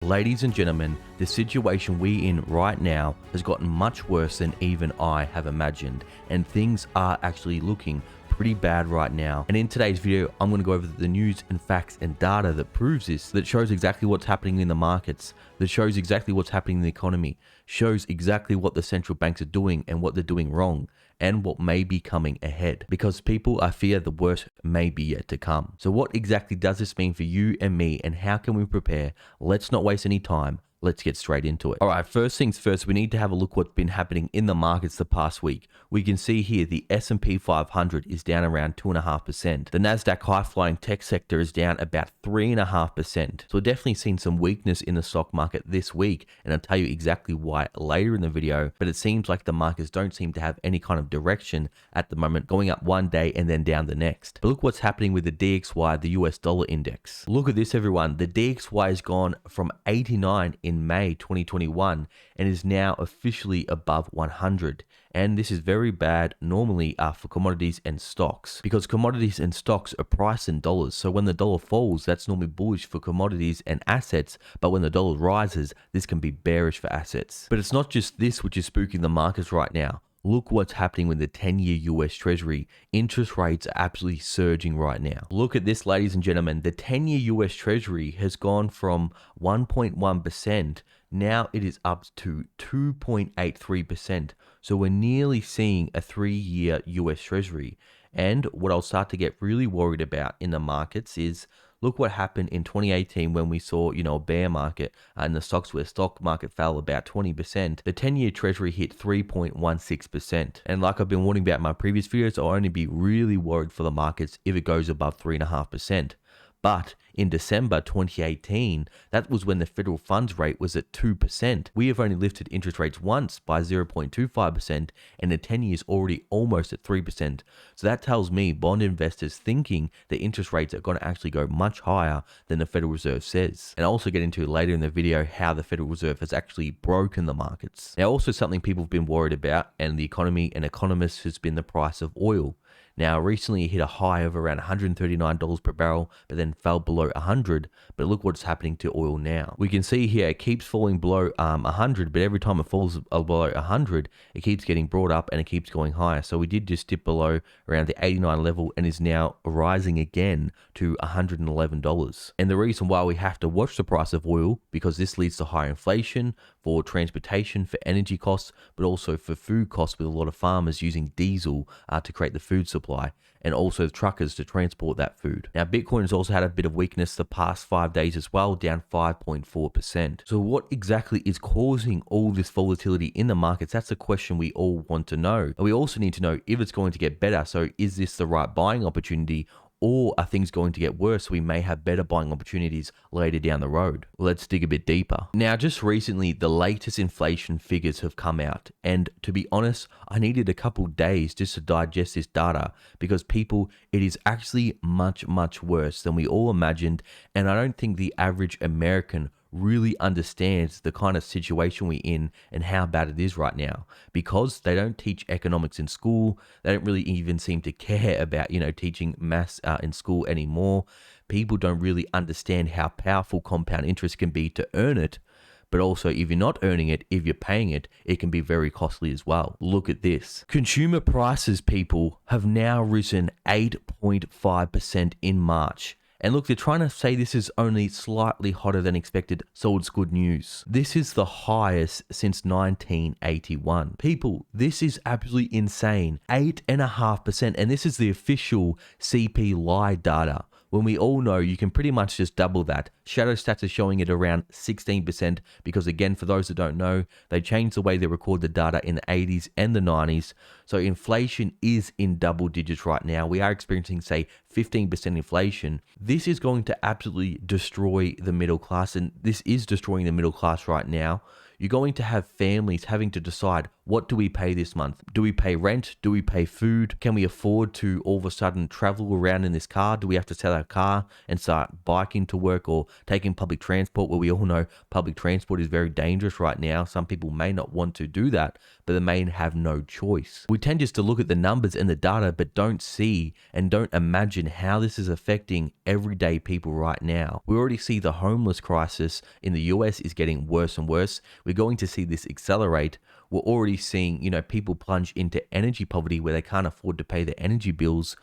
Ladies and gentlemen, the situation we're in right now has gotten much worse than even I have imagined, and things are actually looking pretty bad right now. And in today's video, I'm going to go over the news and facts and data that proves this, that shows exactly what's happening in the markets, that shows exactly what's happening in the economy, shows exactly what the central banks are doing and what they're doing wrong, and what may be coming ahead, because people are fear the worst may be yet to come. So what exactly does this mean for you and me, and how can we prepare? Let's not waste any time. Let's get straight into it. All right, first things first, we need to have a look what's been happening in the markets the past week. We can see here the S&P 500 is down around 2.5%. The Nasdaq high-flying tech sector is down about 3.5%. So we're definitely seen some weakness in the stock market this week, and I'll tell you exactly why later in the video. But it seems like the markets don't seem to have any kind of direction at the moment, going up one day and then down the next. But look what's happening with the DXY, the US dollar index. Look at this, everyone. The DXY has gone from 89 in May 2021 and is now officially above 100. And this is very bad normally for commodities and stocks, because commodities and stocks are priced in dollars. So when the dollar falls, that's normally bullish for commodities and assets. But when the dollar rises, this can be bearish for assets. But it's not just this which is spooking the markets right now. Look what's happening with the 10-year US Treasury. Interest rates are absolutely surging right now. Look at this, ladies and gentlemen. The 10-year US Treasury has gone from 1.1%. Now it is up to 2.83%. So we're nearly seeing a 3-year US Treasury. And what I'll start to get really worried about in the markets is, look what happened in 2018 when we saw, a bear market and the stock market fell about 20%. The 10-year Treasury hit 3.16%. And like I've been warning about in my previous videos, I'll only be really worried for the markets if it goes above 3.5%. But in December 2018, that was when the federal funds rate was at 2%. We have only lifted interest rates once by 0.25%, and the 10 years already almost at 3%. So that tells me bond investors thinking that interest rates are going to actually go much higher than the Federal Reserve says. And I'll also get into later in the video how the Federal Reserve has actually broken the markets. Now, also something people have been worried about, and the economy and economists, has been the price of oil. Now, recently it hit a high of around $139 per barrel, but then fell below 100. But look what's happening to oil now. We can see here it keeps falling below 100, but every time it falls below 100, it keeps getting brought up and it keeps going higher. So we did just dip below around the 89 level and is now rising again to $111. And the reason why we have to watch the price of oil, because this leads to higher inflation for transportation, for energy costs, but also for food costs, with a lot of farmers using diesel to create the food supply, and also the truckers to transport that food. Now, Bitcoin has also had a bit of weakness the past 5 days as well, down 5.4%. So what exactly is causing all this volatility in the markets? That's the question we all want to know. And we also need to know if it's going to get better. So is this the right buying opportunity, or are things going to get worse? We may have better buying opportunities later down the road. Let's dig a bit deeper. Now, just recently, the latest inflation figures have come out. And to be honest, I needed a couple days just to digest this data, because people, it is actually much, much worse than we all imagined. And I don't think the average American really understands the kind of situation we're in and how bad it is right now, because they don't teach economics in school. They don't really even seem to care about, teaching maths in school anymore. People don't really understand how powerful compound interest can be to earn it. But also, if you're not earning it, if you're paying it, it can be very costly as well. Look at this. Consumer prices, people, have now risen 8.5% in March. And look, they're trying to say this is only slightly hotter than expected, so it's good news. This is the highest since 1981. People, this is absolutely insane. 8.5%, and this is the official CPI data, when we all know you can pretty much just double that. Shadow Stats is showing it around 16%, because again, for those that don't know, they changed the way they record the data in the 80s and the 90s. So inflation is in double digits right now. We are experiencing, say, 15% inflation. This is going to absolutely destroy the middle class, and this is destroying the middle class right now. you're going to have families having to decide, what do we pay this month? Do we pay rent? Do we pay food? Can we afford to all of a sudden travel around in this car? Do we have to sell our car and start biking to work or taking public transport, where we all know public transport is very dangerous right now? Some people may not want to do that, but they may have no choice. We tend just to look at the numbers and the data, but don't see and don't imagine how this is affecting everyday people right now. We already see the homeless crisis in the US is getting worse and worse. We're going to see this accelerate. We're already seeing, people plunge into energy poverty where they can't afford to pay their energy bills.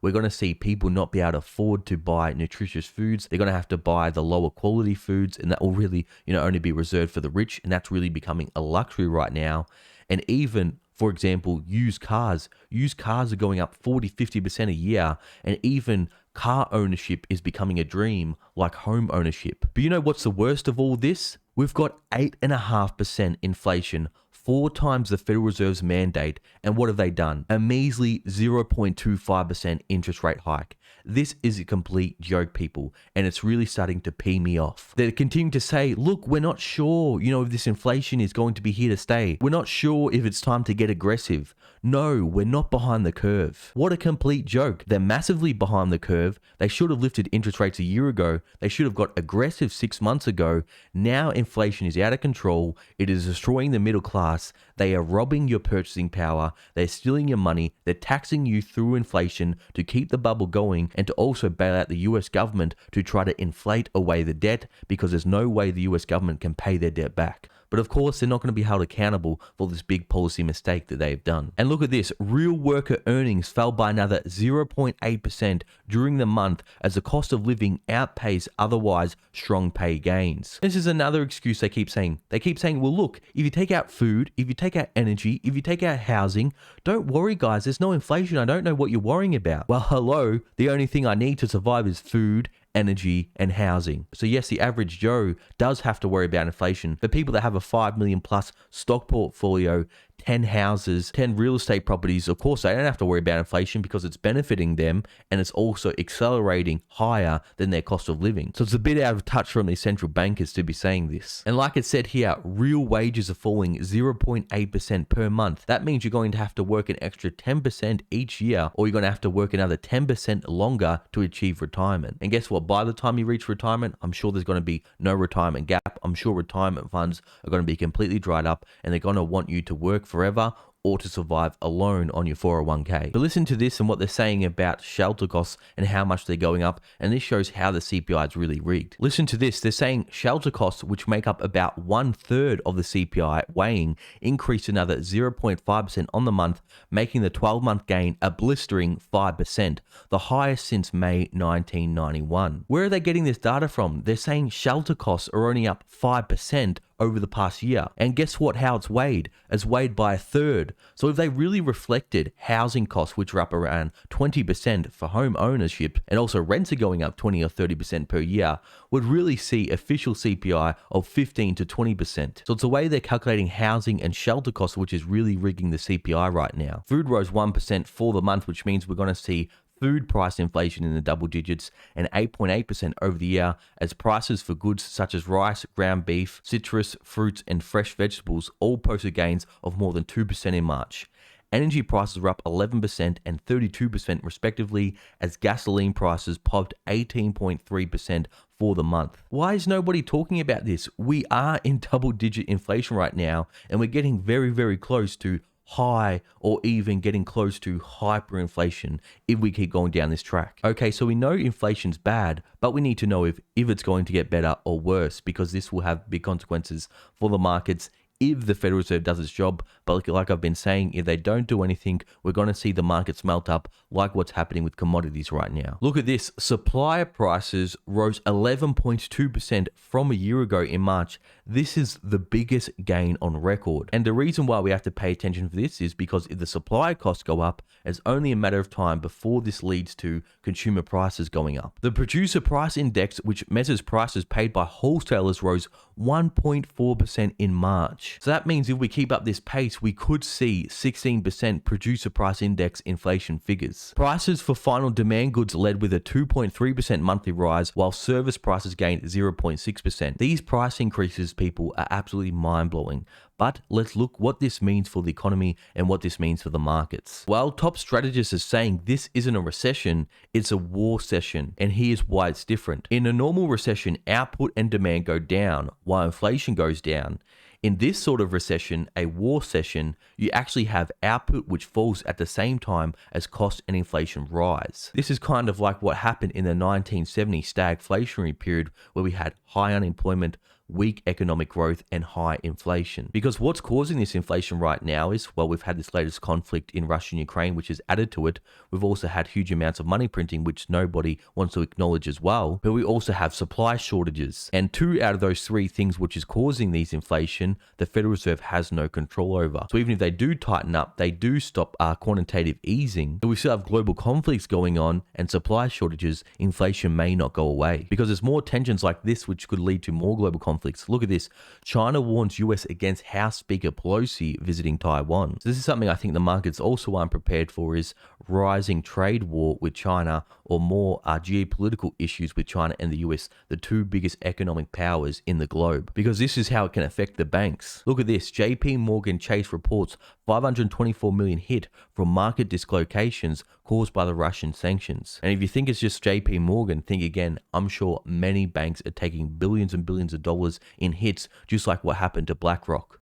We're going to see people not be able to afford to buy nutritious foods. They're going to have to buy the lower quality foods, and that will really, only be reserved for the rich. And that's really becoming a luxury right now. And even, for example, used cars. Used cars are going up 40-50% a year, and even car ownership is becoming a dream like home ownership. But you know what's the worst of all this? We've got 8.5% inflation, 4 times the Federal Reserve's mandate, and what have they done? A measly 0.25% interest rate hike. This is a complete joke, people, and it's really starting to pee me off. They're continuing to say, look, we're not sure, if this inflation is going to be here to stay. We're not sure if it's time to get aggressive. No, we're not behind the curve. What a complete joke. They're massively behind the curve. They should have lifted interest rates a year ago. They should have got aggressive 6 months ago. Now inflation is out of control. It is destroying the middle class. They are robbing your purchasing power. They're stealing your money. They're taxing you through inflation to keep the bubble going and to also bail out the US government to try to inflate away the debt, because there's no way the US government can pay their debt back. But of course, they're not going to be held accountable for this big policy mistake that they've done. And look at this, real worker earnings fell by another 0.8% during the month as the cost of living outpaces otherwise strong pay gains. This is another excuse they keep saying. They keep saying, well, look, if you take out food, if you take out energy, if you take out housing, don't worry, guys, there's no inflation. I don't know what you're worrying about. Well, hello, the only thing I need to survive is food, energy, and housing. So yes, the average Joe does have to worry about inflation. For people that have a 5 million plus stock portfolio, 10 houses, 10 real estate properties, of course, they don't have to worry about inflation because it's benefiting them and it's also accelerating higher than their cost of living. So it's a bit out of touch from these central bankers to be saying this. And like it said here, real wages are falling 0.8% per month. That means you're going to have to work an extra 10% each year, or you're going to have to work another 10% longer to achieve retirement. And guess what? By the time you reach retirement, I'm sure there's going to be no retirement gap. I'm sure retirement funds are going to be completely dried up, and they're going to want you to work forever or to survive alone on your 401k. But listen to this and what they're saying about shelter costs and how much they're going up, and this shows how the CPI is really rigged. Listen to this. They're saying shelter costs, which make up about 1/3 of the CPI weighing, increased another 0.5% on the month, making the 12-month gain a blistering 5%, the highest since May 1991. Where are they getting this data from? They're saying shelter costs are only up 5% over the past year. And guess what? How it's weighed? It's weighed by 1/3. So if they really reflected housing costs, which are up around 20% for home ownership, and also rents are going up 20 or 30% per year, would really see official CPI of 15 to 20%. So it's the way they're calculating housing and shelter costs, which is really rigging the CPI right now. Food rose 1% for the month, which means we're going to see food price inflation in the double digits and 8.8% over the year, as prices for goods such as rice, ground beef, citrus, fruits, and fresh vegetables all posted gains of more than 2% in March. Energy prices were up 11% and 32% respectively, as gasoline prices popped 18.3% for the month. Why is nobody talking about this? We are in double-digit inflation right now, and we're getting very, very close to high or even getting close to hyperinflation if we keep going down this track. Okay, so we know inflation's bad, but we need to know if it's going to get better or worse, because this will have big consequences for the markets if the Federal Reserve does its job. But like I've been saying, if they don't do anything, we're going to see the markets melt up like what's happening with commodities right now. Look at this. Supplier prices rose 11.2% from a year ago in March. This is the biggest gain on record. And the reason why we have to pay attention for this is because if the supplier costs go up, it's only a matter of time before this leads to consumer prices going up. The producer price index, which measures prices paid by wholesalers, rose 1.4% in March. March. So that means if we keep up this pace, we could see 16% producer price index inflation figures. Prices for final demand goods led with a 2.3% monthly rise, while service prices gained 0.6%. These price increases, people, are absolutely mind-blowing. But let's look what this means for the economy and what this means for the markets. While top strategists are saying this isn't a recession, it's a war session, and here's why it's different. In a normal recession, output and demand go down while inflation goes down. In this sort of recession, a war session, you actually have output which falls at the same time as cost and inflation rise. This is kind of like what happened in the 1970 stagflationary period, where we had high unemployment, weak economic growth, and high inflation. Because what's causing this inflation right now is, well, we've had this latest conflict in Russia and Ukraine, which has added to it. We've also had huge amounts of money printing, which nobody wants to acknowledge as well. But we also have supply shortages. And two out of those three things which is causing these inflation, the Federal Reserve has no control over. So even if they do tighten up, they do stop quantitative easing, but we still have global conflicts going on and supply shortages, inflation may not go away. Because there's more tensions like this which could lead to more global conflicts. Look at this. China warns US against House Speaker Pelosi visiting Taiwan. So this is something I think the markets also aren't prepared for, is rising trade war with China, or more geopolitical issues with China and the US, the two biggest economic powers in the globe. Because this is how it can affect the banks. Look at this. JP Morgan Chase reports 524 million hit from market dislocations caused by the Russian sanctions. And if you think it's just JP Morgan, think again. I'm sure many banks are taking billions and billions of dollars in hits, just like what happened to BlackRock.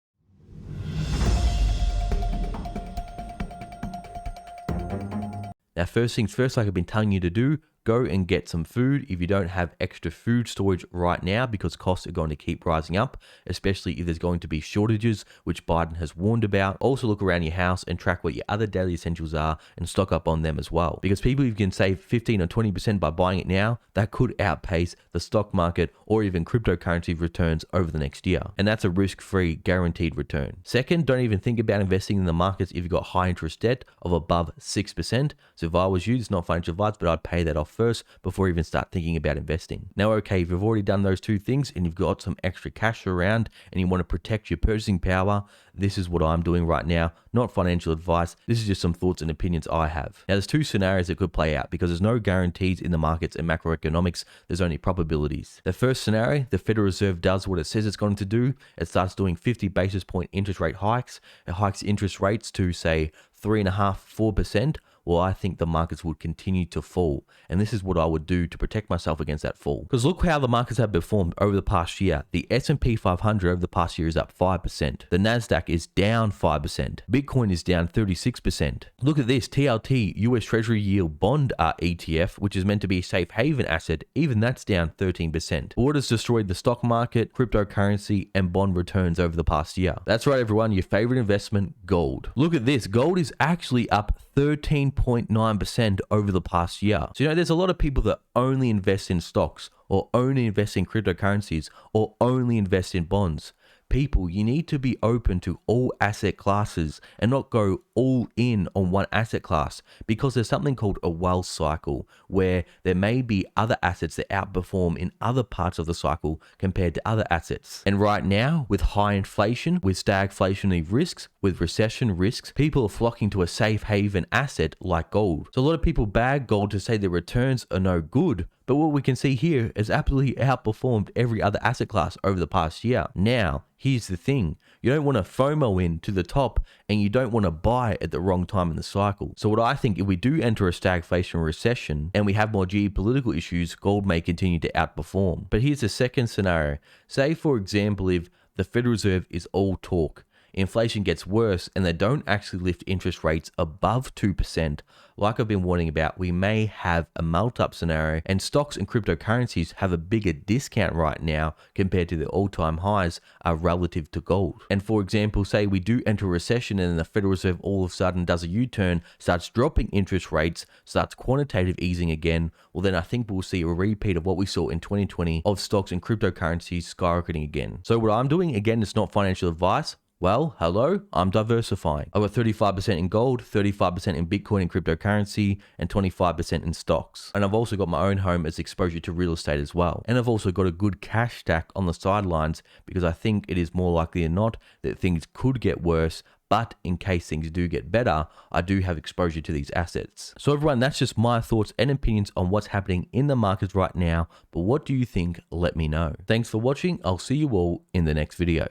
Now, first things first, like I've been telling you to do, go and get some food if you don't have extra food storage right now, because costs are going to keep rising up, especially if there's going to be shortages, which Biden has warned about. Also look around your house and track what your other daily essentials are and stock up on them as well. Because people, if you can save 15 or 20% by buying it now, that could outpace the stock market or even cryptocurrency returns over the next year. And that's a risk-free guaranteed return. Second, don't even think about investing in the markets if you've got high interest debt of above 6%. So if I was you, it's not financial advice, but I'd pay that off first before you even start thinking about investing. Now, okay, if you've already done those two things and you've got some extra cash around and you want to protect your purchasing power, this is what I'm doing right now. Not financial advice. This is just some thoughts and opinions I have. Now, there's two scenarios that could play out because there's no guarantees in the markets and macroeconomics. There's only probabilities. The first scenario, the Federal Reserve does what it says it's going to do. It starts doing 50 basis point interest rate hikes. It hikes interest rates to, say, 3.5%, 4%. Well, I think the markets would continue to fall. And this is what I would do to protect myself against that fall. Because look how the markets have performed over the past year. The S&P 500 over the past year is up 5%. The NASDAQ is down 5%. Bitcoin is down 36%. Look at this, TLT, US Treasury Yield Bond ETF, which is meant to be a safe haven asset, even that's down 13%. What has destroyed the stock market, cryptocurrency, and bond returns over the past year? That's right, everyone, your favorite investment, gold. Look at this, gold is actually up 13.9% over the past year. So, there's a lot of people that only invest in stocks or only invest in cryptocurrencies or only invest in bonds. People, you need to be open to all asset classes and not go all in on one asset class, because there's something called a wealth cycle where there may be other assets that outperform in other parts of the cycle compared to other assets. And right now, with high inflation, with stagflationary risks, with recession risks, people are flocking to a safe haven asset like gold. So a lot of people bag gold to say the returns are no good, but what we can see here is absolutely outperformed every other asset class over the past year. Now, here's the thing. You don't want to FOMO in to the top, and you don't want to buy at the wrong time in the cycle. So what I think, if we do enter a stagflation recession and we have more geopolitical issues, gold may continue to outperform. But here's the second scenario. Say, for example, if the Federal Reserve is all talk, inflation gets worse and they don't actually lift interest rates above 2%, like I've been warning about, we may have a melt-up scenario, and stocks and cryptocurrencies have a bigger discount right now compared to the all-time highs relative to gold. And for example, say we do enter a recession and the Federal Reserve all of a sudden does a U-turn, starts dropping interest rates, starts quantitative easing again, well then I think we'll see a repeat of what we saw in 2020 of stocks and cryptocurrencies skyrocketing again. So what I'm doing, again, it's not financial advice. Well, hello, I'm diversifying. I've got 35% in gold, 35% in Bitcoin and cryptocurrency, and 25% in stocks. And I've also got my own home as exposure to real estate as well. And I've also got a good cash stack on the sidelines because I think it is more likely than not that things could get worse. But in case things do get better, I do have exposure to these assets. So everyone, that's just my thoughts and opinions on what's happening in the markets right now. But what do you think? Let me know. Thanks for watching. I'll see you all in the next video.